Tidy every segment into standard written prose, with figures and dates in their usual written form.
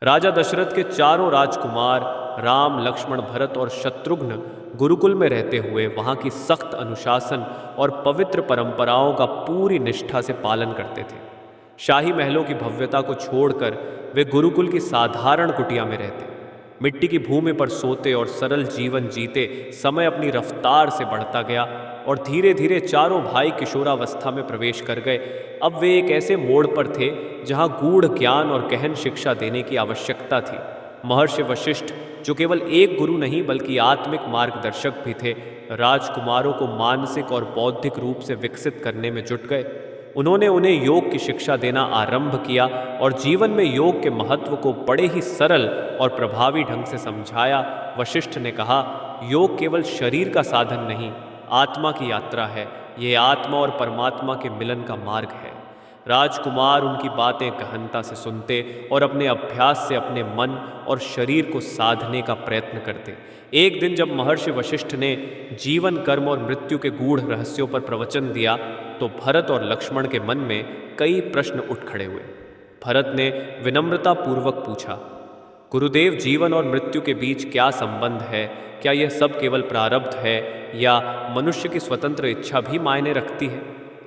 राजा दशरथ के चारों राजकुमार राम, लक्ष्मण, भरत और शत्रुघ्न गुरुकुल में रहते हुए वहाँ की सख्त अनुशासन और पवित्र परंपराओं का पूरी निष्ठा से पालन करते थे। शाही महलों की भव्यता को छोड़कर वे गुरुकुल की साधारण कुटिया में रहते, मिट्टी की भूमि पर सोते और सरल जीवन जीते। समय अपनी रफ्तार से बढ़ता गया और धीरे धीरे चारों भाई किशोरावस्था में प्रवेश कर गए। अब वे एक ऐसे मोड़ पर थे जहाँ गूढ़ ज्ञान और गहन शिक्षा देने की आवश्यकता थी। महर्षि वशिष्ठ, जो केवल एक गुरु नहीं बल्कि आत्मिक मार्गदर्शक भी थे, राजकुमारों को मानसिक और बौद्धिक रूप से विकसित करने में जुट गए। उन्होंने उन्हें योग की शिक्षा देना आरंभ किया और जीवन में योग के महत्व को बड़े ही सरल और प्रभावी ढंग से समझाया। वशिष्ठ ने कहा, योग केवल शरीर का साधन नहीं, आत्मा की यात्रा है। ये आत्मा और परमात्मा के मिलन का मार्ग है। राजकुमार उनकी बातें गहनता से सुनते और अपने अभ्यास से अपने मन और शरीर को साधने का प्रयत्न करते। एक दिन जब महर्षि वशिष्ठ ने जीवन, कर्म और मृत्यु के गूढ़ रहस्यों पर प्रवचन दिया तो भरत और लक्ष्मण के मन में कई प्रश्न उठ खड़े हुए। भरत ने विनम्रता पूर्वक पूछा, गुरुदेव, जीवन और मृत्यु के बीच क्या संबंध है? क्या यह सब केवल प्रारब्ध है या मनुष्य की स्वतंत्र इच्छा भी मायने रखती है?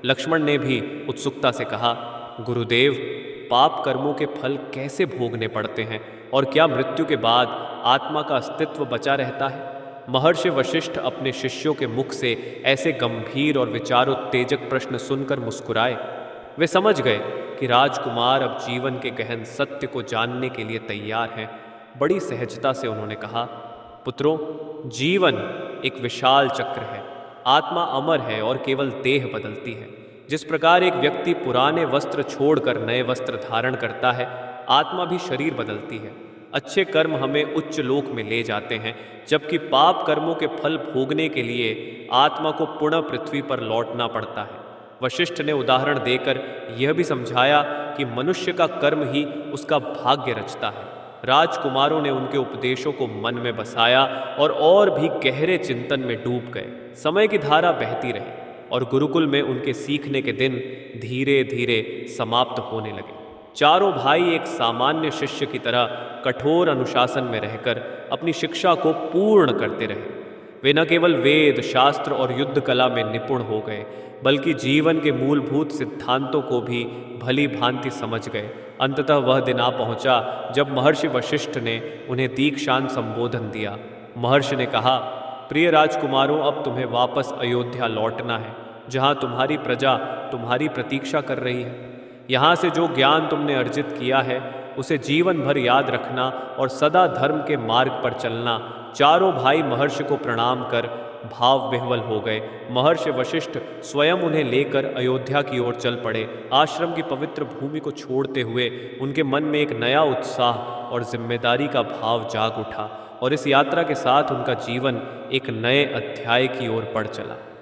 लक्ष्मण ने भी उत्सुकता से कहा, गुरुदेव, पाप कर्मों के फल कैसे भोगने पड़ते हैं और क्या मृत्यु के बाद आत्मा का अस्तित्व बचा रहता है? महर्षि वशिष्ठ अपने शिष्यों के मुख से ऐसे गंभीर और विचारोत्तेजक प्रश्न सुनकर मुस्कुराए। वे समझ गए कि राजकुमार अब जीवन के गहन सत्य को जानने के लिए तैयार हैं। बड़ी सहजता से उन्होंने कहा, पुत्रों, जीवन एक विशाल चक्र है। आत्मा अमर है और केवल देह बदलती है। जिस प्रकार एक व्यक्ति पुराने वस्त्र छोड़कर नए वस्त्र धारण करता है, आत्मा भी शरीर बदलती है। अच्छे कर्म हमें उच्च लोक में ले जाते हैं, जबकि पाप कर्मों के फल भोगने के लिए आत्मा को पुनः पृथ्वी पर लौटना पड़ता है। वशिष्ठ ने उदाहरण देकर यह भी समझाया कि मनुष्य का कर्म ही उसका भाग्य रचता है। राजकुमारों ने उनके उपदेशों को मन में बसाया और भी गहरे चिंतन में डूब गए। समय की धारा बहती रही और गुरुकुल में उनके सीखने के दिन धीरे धीरे समाप्त होने लगे। चारों भाई एक सामान्य शिष्य की तरह कठोर अनुशासन में रहकर अपनी शिक्षा को पूर्ण करते रहे। वे न केवल वेद, शास्त्र और युद्ध कला में निपुण हो गए, बल्कि जीवन के मूलभूत सिद्धांतों को भी भली भांति समझ गए। अंततः वह दिन आ पहुंचा जब महर्षि वशिष्ठ ने उन्हें दीक्षांत संबोधन दिया। महर्षि ने कहा, प्रिय राजकुमारों, अब तुम्हें वापस अयोध्या लौटना है, जहां तुम्हारी प्रजा तुम्हारी प्रतीक्षा कर रही है। यहाँ से जो ज्ञान तुमने अर्जित किया है उसे जीवन भर याद रखना और सदा धर्म के मार्ग पर चलना। चारों भाई महर्षि को प्रणाम कर भाव विह्वल हो गए। महर्षि वशिष्ठ स्वयं उन्हें लेकर अयोध्या की ओर चल पड़े। आश्रम की पवित्र भूमि को छोड़ते हुए उनके मन में एक नया उत्साह और जिम्मेदारी का भाव जाग उठा और इस यात्रा के साथ उनका जीवन एक नए अध्याय की ओर बढ़ चला।